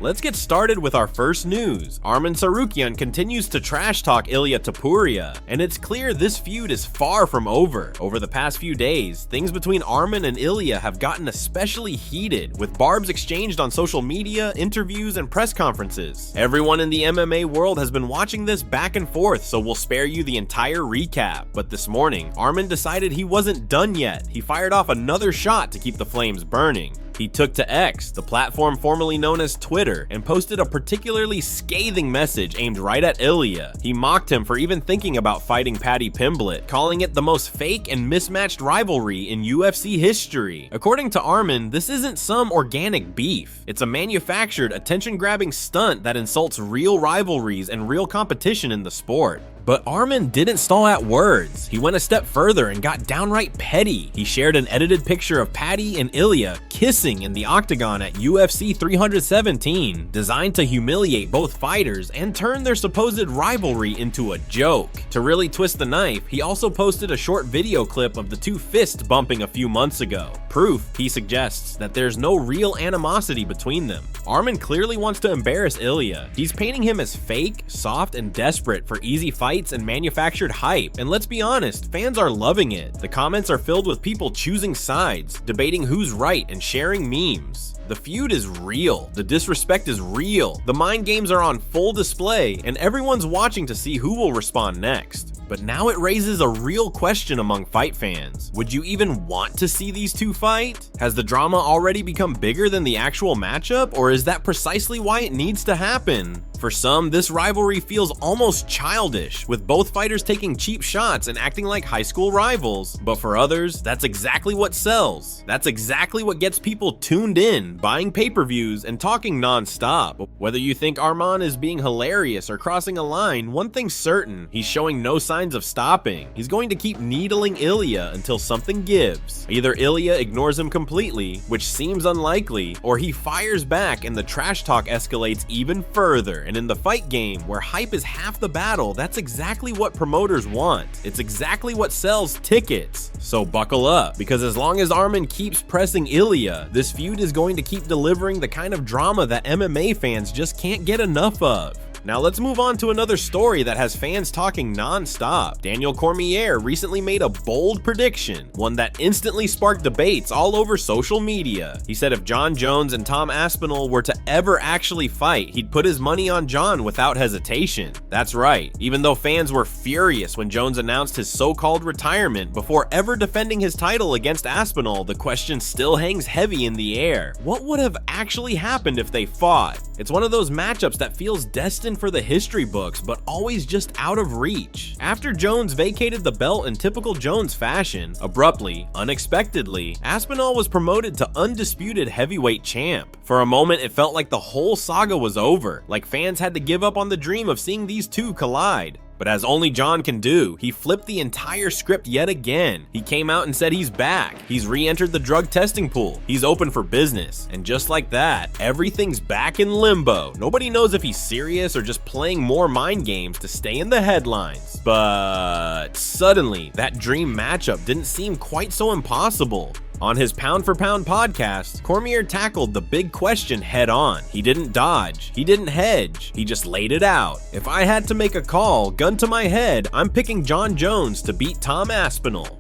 Let's get started with our first news. Arman Tsarukyan continues to trash talk Ilia Topuria, and it's clear this feud is far from over. Over the past few days, things between Arman and Ilia have gotten especially heated, with barbs exchanged on social media, interviews, and press conferences. Everyone in the MMA world has been watching this back and forth, so we'll spare you the entire recap. But this morning, Arman decided he wasn't done yet. He fired off another shot to keep the flames burning. He took to X, the platform formerly known as Twitter, and posted a particularly scathing message aimed right at Ilia. He mocked him for even thinking about fighting Paddy Pimblett, calling it the most fake and mismatched rivalry in UFC history. According to Arman, this isn't some organic beef. It's a manufactured, attention-grabbing stunt that insults real rivalries and real competition in the sport. But Arman didn't stall at words. He went a step further and got downright petty. He shared an edited picture of Paddy and Ilia kissing in the octagon at UFC 317, designed to humiliate both fighters and turn their supposed rivalry into a joke. To really twist the knife, he also posted a short video clip of the two fist bumping a few months ago. Proof, he suggests, that there's no real animosity between them. Arman clearly wants to embarrass Ilia. He's painting him as fake, soft, and desperate for easy fights and manufactured hype. And let's be honest, fans are loving it. The comments are filled with people choosing sides, debating who's right, and sharing memes. The feud is real, the disrespect is real, the mind games are on full display, and everyone's watching to see who will respond next. But now it raises a real question among fight fans. Would you even want to see these two fight? Has the drama already become bigger than the actual matchup, or is that precisely why it needs to happen? For some, this rivalry feels almost childish, with both fighters taking cheap shots and acting like high school rivals. But for others, that's exactly what sells. That's exactly what gets people tuned in, buying pay-per-views, and talking non-stop. Whether you think Arman is being hilarious or crossing a line, one thing's certain, he's showing no signs of stopping. He's going to keep needling Ilia until something gives. Either Ilia ignores him completely, which seems unlikely, or he fires back and the trash talk escalates even further. And in the fight game, where hype is half the battle, that's exactly what promoters want. It's exactly what sells tickets. So buckle up, because as long as Arman keeps pressing Ilia, this feud is going to keep delivering the kind of drama that MMA fans just can't get enough of. Now let's move on to another story that has fans talking non-stop. Daniel Cormier recently made a bold prediction, one that instantly sparked debates all over social media. He said if Jon Jones and Tom Aspenol were to ever actually fight, he'd put his money on Jon without hesitation. That's right, even though fans were furious when Jones announced his so-called retirement before ever defending his title against Aspenol, the question still hangs heavy in the air. What would have actually happened if they fought? It's one of those matchups that feels destined for the history books, but always just out of reach. After Jones vacated the belt in typical Jones fashion, abruptly, unexpectedly, Aspenol was promoted to undisputed heavyweight champ. For a moment, it felt like the whole saga was over, like fans had to give up on the dream of seeing these two collide. But as only Jon can do, he flipped the entire script yet again. He came out and said he's back. He's re-entered the drug testing pool. He's open for business. And just like that, everything's back in limbo. Nobody knows if he's serious or just playing more mind games to stay in the headlines. But suddenly, that dream matchup didn't seem quite so impossible. On his Pound for Pound podcast, Cormier tackled the big question head on. He didn't dodge, he didn't hedge, he just laid it out. If I had to make a call, gun to my head, I'm picking Jon Jones to beat Tom Aspenol.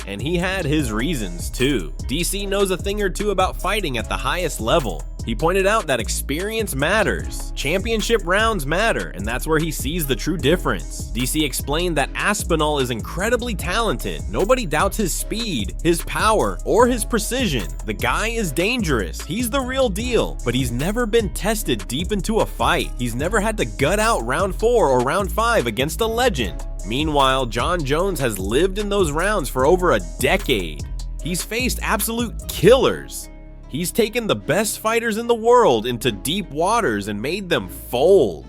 And he had his reasons too. DC knows a thing or two about fighting at the highest level. He pointed out that experience matters, championship rounds matter, and that's where he sees the true difference. DC explained that Aspenol is incredibly talented. Nobody doubts his speed, his power, or his precision. The guy is dangerous. He's the real deal, but he's never been tested deep into a fight. He's never had to gut out round 4 or round 5 against a legend. Meanwhile, Jon Jones has lived in those rounds for over a decade. He's faced absolute killers. He's taken the best fighters in the world into deep waters and made them fold.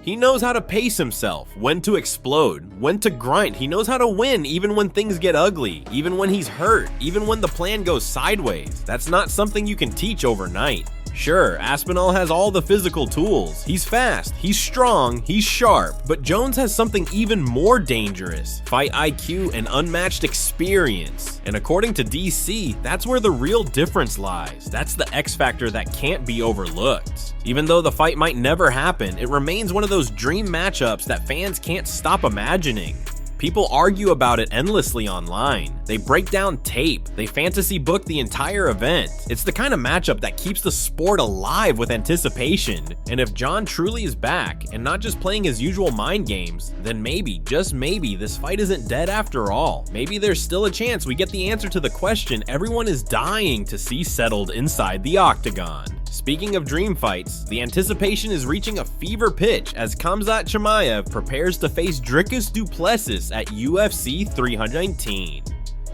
He knows how to pace himself, when to explode, when to grind. He knows how to win even when things get ugly, even when he's hurt, even when the plan goes sideways. That's not something you can teach overnight. Sure, Aspenol has all the physical tools. He's fast, he's strong, he's sharp, but Jones has something even more dangerous: fight IQ and unmatched experience. And according to DC, that's where the real difference lies. That's the X factor that can't be overlooked. Even though the fight might never happen, it remains one of those dream matchups that fans can't stop imagining. People argue about it endlessly online. They break down tape. They fantasy book the entire event. It's the kind of matchup that keeps the sport alive with anticipation. And if Jon truly is back and not just playing his usual mind games, then maybe, just maybe, this fight isn't dead after all. Maybe there's still a chance we get the answer to the question everyone is dying to see settled inside the octagon. Speaking of dream fights, the anticipation is reaching a fever pitch as Kamzat Chamaya prepares to face Dricus du Plessis at UFC 319.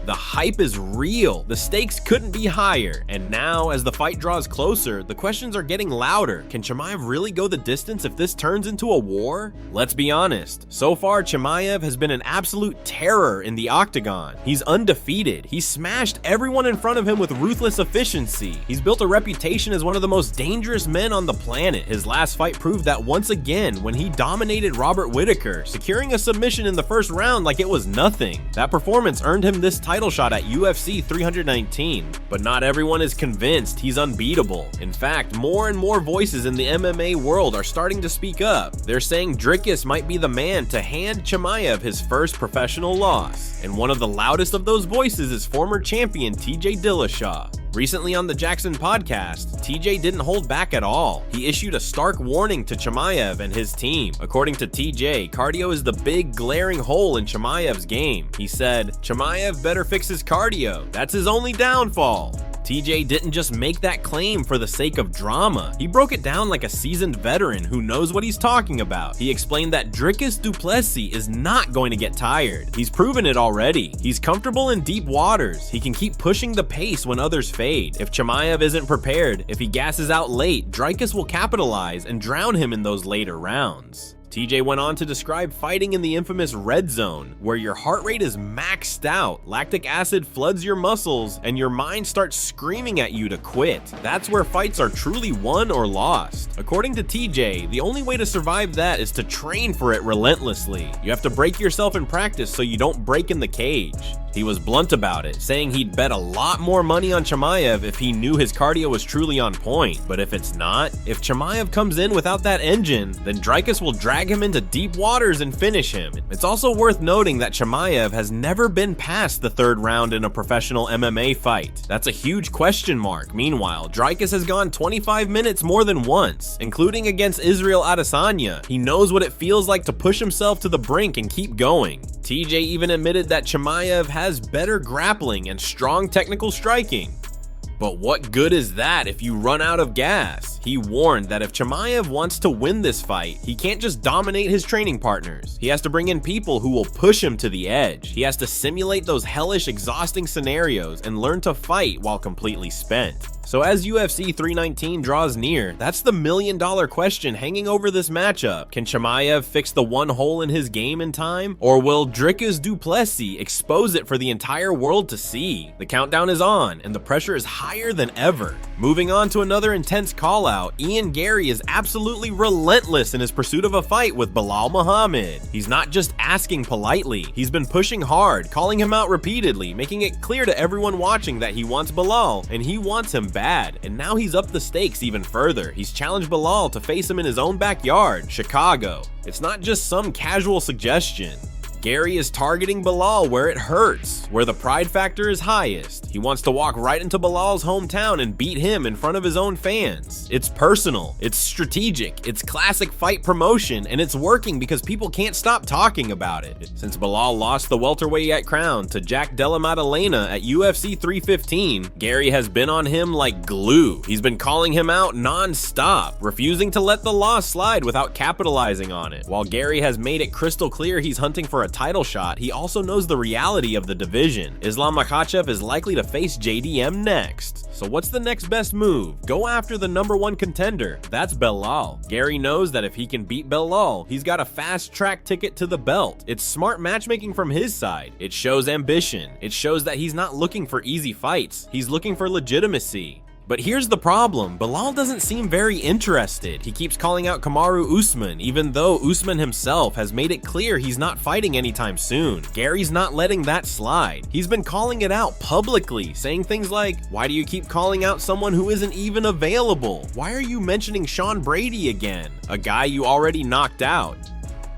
The hype is real, the stakes couldn't be higher, and now as the fight draws closer, the questions are getting louder. Can Chimaev really go the distance if this turns into a war? Let's be honest, so far Chimaev has been an absolute terror in the octagon. He's undefeated, he's smashed everyone in front of him with ruthless efficiency. He's built a reputation as one of the most dangerous men on the planet. His last fight proved that once again when he dominated Robert Whittaker, securing a submission in the first round like it was nothing. That performance earned him this title shot at UFC 319, but not everyone is convinced he's unbeatable. In fact, more and more voices in the MMA world are starting to speak up. They're saying Dricus might be the man to hand Chimaev his first professional loss, and one of the loudest of those voices is former champion TJ Dillashaw. Recently on the Jackson podcast, TJ didn't hold back at all. He issued a stark warning to Chimaev and his team. According to TJ, cardio is the big glaring hole in Chimaev's game. He said, "Chimaev better fix his cardio. That's his only downfall." TJ didn't just make that claim for the sake of drama. He broke it down like a seasoned veteran who knows what he's talking about. He explained that Dricus du Plessis is not going to get tired. He's proven it already. He's comfortable in deep waters. He can keep pushing the pace when others fade. If Chimaev isn't prepared, if he gasses out late, Dricus will capitalize and drown him in those later rounds. TJ went on to describe fighting in the infamous red zone, where your heart rate is maxed out, lactic acid floods your muscles, and your mind starts screaming at you to quit. That's where fights are truly won or lost. According to TJ, the only way to survive that is to train for it relentlessly. You have to break yourself in practice so you don't break in the cage. He was blunt about it, saying he'd bet a lot more money on Chimaev if he knew his cardio was truly on point. But if it's not, if Chimaev comes in without that engine, then Dricus will drag him into deep waters and finish him. It's also worth noting that Chimaev has never been past the third round in a professional MMA fight. That's a huge question mark. Meanwhile, Dricus has gone 25 minutes more than once, including against Israel Adesanya. He knows what it feels like to push himself to the brink and keep going. TJ even admitted that Chimaev has better grappling and strong technical striking. But what good is that if you run out of gas? He warned that if Chimaev wants to win this fight, he can't just dominate his training partners. He has to bring in people who will push him to the edge. He has to simulate those hellish, exhausting scenarios and learn to fight while completely spent. So as UFC 319 draws near, that's the million-dollar question hanging over this matchup. Can Chimaev fix the one hole in his game in time? Or will Dricus du Plessis expose it for the entire world to see? The countdown is on, and the pressure is higher than ever. Moving on to another intense call-out, Ian Garry is absolutely relentless in his pursuit of a fight with Belal Muhammad. He's not just asking politely, he's been pushing hard, calling him out repeatedly, making it clear to everyone watching that he wants Belal, and he wants him bad. And now he's upped the stakes even further. He's challenged Belal to face him in his own backyard, Chicago. It's not just some casual suggestion. Garry is targeting Belal where it hurts, where the pride factor is highest. He wants to walk right into Belal's hometown and beat him in front of his own fans. It's personal, it's strategic, it's classic fight promotion, and it's working because people can't stop talking about it. Since Belal lost the welterweight crown to Jack Della Maddalena at UFC 315, Garry has been on him like glue. He's been calling him out non-stop, refusing to let the loss slide without capitalizing on it. While Garry has made it crystal clear he's hunting for a title shot, he also knows the reality of the division. Islam Makhachev is likely to face JDM next. So what's the next best move? Go after the #1 contender. That's Belal. Garry knows that if he can beat Belal, he's got a fast track ticket to the belt. It's smart matchmaking from his side. It shows ambition. It shows that he's not looking for easy fights. He's looking for legitimacy. But here's the problem, Belal doesn't seem very interested. He keeps calling out Kamaru Usman, even though Usman himself has made it clear he's not fighting anytime soon. Gary's not letting that slide. He's been calling it out publicly, saying things like, "Why do you keep calling out someone who isn't even available? Why are you mentioning Sean Brady again? A guy you already knocked out."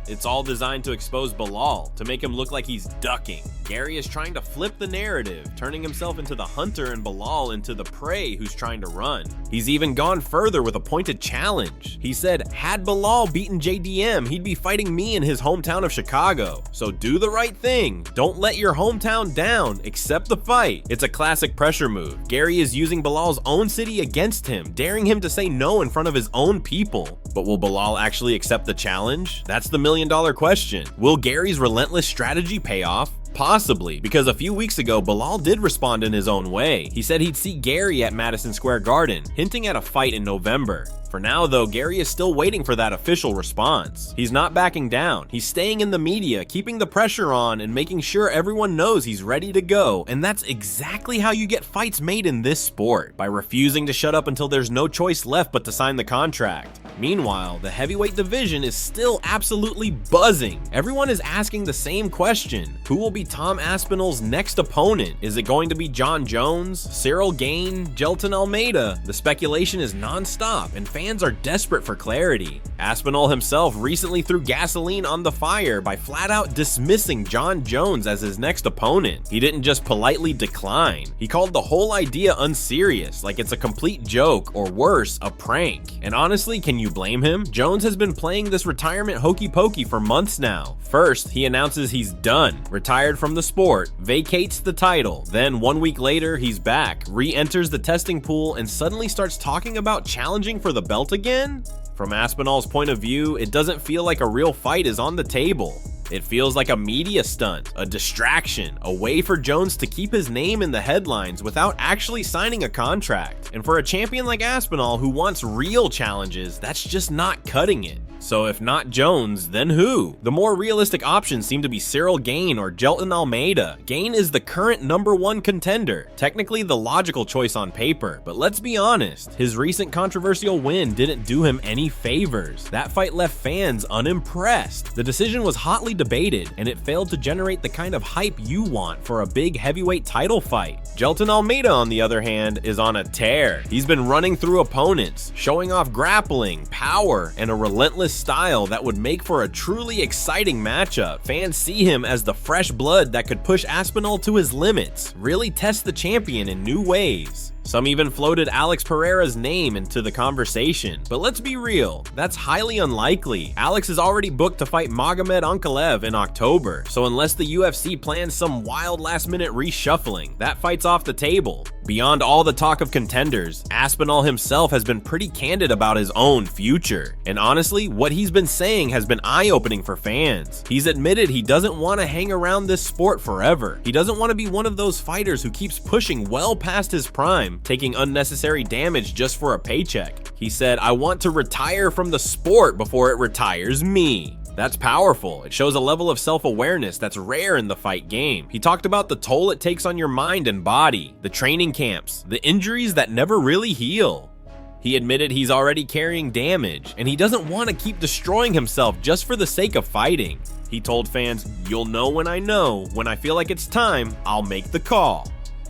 It's all designed to expose Belal, to make him look like he's ducking. Gary is trying to flip the narrative, turning himself into the hunter and Belal into the prey who's trying to run. He's even gone further with a pointed challenge. He said, had Belal beaten JDM, he'd be fighting me in his hometown of Chicago. So do the right thing. Don't let your hometown down. Accept the fight. It's a classic pressure move. Gary is using Belal's own city against him, daring him to say no in front of his own people. But will Belal actually accept the challenge? That's the million-dollar question. Will Gary's relentless strategy pay off? Possibly, because a few weeks ago, Belal did respond in his own way. He said he'd see Gary at Madison Square Garden, hinting at a fight in November. For now, though, Gary is still waiting for that official response. He's not backing down. He's staying in the media, keeping the pressure on, and making sure everyone knows he's ready to go. And that's exactly how you get fights made in this sport, by refusing to shut up until there's no choice left but to sign the contract. Meanwhile, the heavyweight division is still absolutely buzzing. Everyone is asking the same question. Who will be Tom Aspenol's next opponent? Is it going to be Jon Jones, Cyril Gane, Jelton Almeida? The speculation is non-stop, and fans are desperate for clarity. Aspinall himself recently threw gasoline on the fire by flat out dismissing Jon Jones as his next opponent. He didn't just politely decline. He called the whole idea unserious, like it's a complete joke, or worse, a prank. And honestly, can you blame him? Jones has been playing this retirement hokey pokey for months now. First, he announces he's done, retired from the sport, vacates the title. Then 1 week later, he's back, re-enters the testing pool, and suddenly starts talking about challenging for the belt again? From Aspinall's point of view, it doesn't feel like a real fight is on the table. It feels like a media stunt, a distraction, a way for Jones to keep his name in the headlines without actually signing a contract. And for a champion like Aspinall who wants real challenges, that's just not cutting it. So if not Jones, then who? The more realistic options seem to be Cyril Gane or Jelton Almeida. Gane is the current #1 contender, technically the logical choice on paper, but let's be honest, his recent controversial win didn't do him any favors. That fight left fans unimpressed. The decision was hotly debated, and it failed to generate the kind of hype you want for a big heavyweight title fight. Jelton Almeida, on the other hand, is on a tear. He's been running through opponents, showing off grappling, power, and a relentless style that would make for a truly exciting matchup. Fans see him as the fresh blood that could push Aspinall to his limits, really test the champion in new ways. Some even floated Alex Pereira's name into the conversation, but let's be real, that's highly unlikely. Alex is already booked to fight Magomed Ankalaev in October, so unless the UFC plans some wild last-minute reshuffling, that fight's off the table. Beyond all the talk of contenders, Aspinall himself has been pretty candid about his own future, and honestly, what he's been saying has been eye-opening for fans. He's admitted he doesn't want to hang around this sport forever. He doesn't want to be one of those fighters who keeps pushing well past his prime, taking unnecessary damage just for a paycheck. He said, "I want to retire from the sport before it retires me." That's powerful. It shows a level of self-awareness that's rare in the fight game. He talked about the toll it takes on your mind and body, the training camps, the injuries that never really heal. He admitted he's already carrying damage, and he doesn't want to keep destroying himself just for the sake of fighting. He told fans, "You'll know when I feel like it's time, I'll make the call."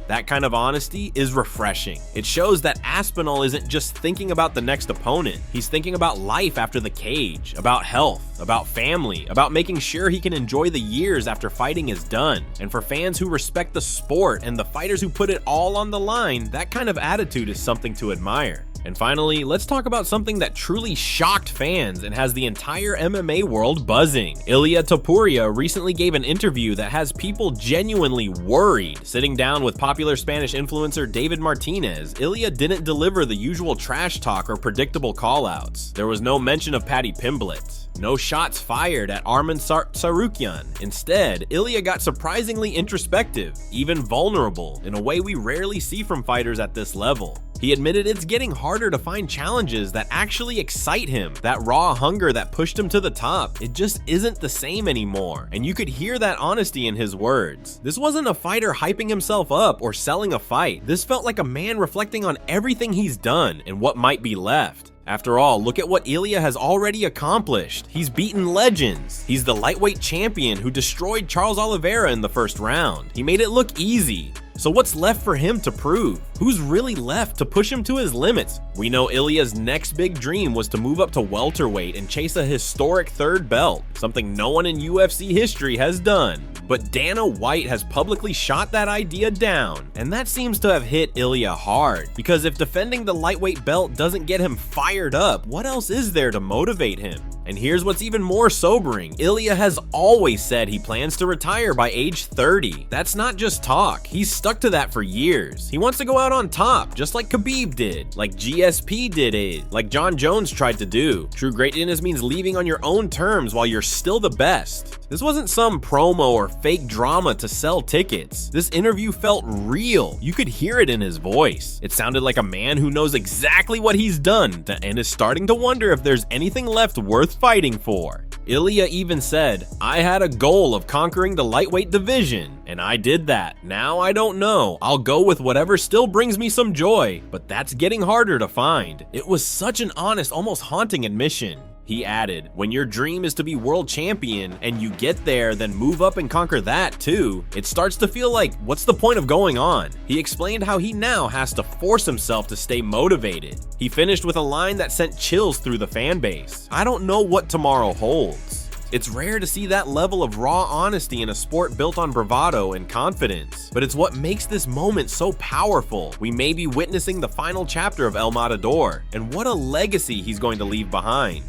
That kind of honesty is refreshing. It shows that Aspinall isn't just thinking about the next opponent. He's thinking about life after the cage, about health, about family, about making sure he can enjoy the years after fighting is done. And for fans who respect the sport and the fighters who put it all on the line, that kind of attitude is something to admire. And finally, let's talk about something that truly shocked fans and has the entire MMA world buzzing. Ilia Topuria recently gave an interview that has people genuinely worried. Sitting down with popular Spanish influencer David Martinez, Ilia didn't deliver the usual trash talk or predictable callouts. There was no mention of Paddy Pimblett. No shots fired at Arman Tsarukyan. Instead, Ilia got surprisingly introspective, even vulnerable, in a way we rarely see from fighters at this level. He admitted it's getting harder to find challenges that actually excite him. That raw hunger that pushed him to the top, it just isn't the same anymore. And you could hear that honesty in his words. This wasn't a fighter hyping himself up or selling a fight. This felt like a man reflecting on everything he's done and what might be left. After all, look at what Ilia has already accomplished. He's beaten legends. He's the lightweight champion who destroyed Charles Oliveira in the first round. He made it look easy. So what's left for him to prove? Who's really left to push him to his limits? We know Ilia's next big dream was to move up to welterweight and chase a historic third belt, something no one in UFC history has done. But Dana White has publicly shot that idea down, and that seems to have hit Ilia hard, because if defending the lightweight belt doesn't get him fired up, what else is there to motivate him? And here's what's even more sobering. Ilia has always said he plans to retire by age 30. That's not just talk. He's stuck to that for years. He wants to go out on top, just like Khabib did, like GSP did, like Jon Jones tried to do. True greatness means leaving on your own terms while you're still the best. This wasn't some promo or fake drama to sell tickets. This interview felt real. You could hear it in his voice. It sounded like a man who knows exactly what he's done and is starting to wonder if there's anything left worth fighting for. Ilia even said, "I had a goal of conquering the lightweight division, and I did that. Now I don't know. I'll go with whatever still brings me some joy, but that's getting harder to find." It was such an honest, almost haunting admission. He added, "When your dream is to be world champion and you get there, then move up and conquer that too, it starts to feel like, what's the point of going on?" He explained how he now has to force himself to stay motivated. He finished with a line that sent chills through the fan base. "I don't know what tomorrow holds." It's rare to see that level of raw honesty in a sport built on bravado and confidence, but it's what makes this moment so powerful. We may be witnessing the final chapter of El Matador, and what a legacy he's going to leave behind.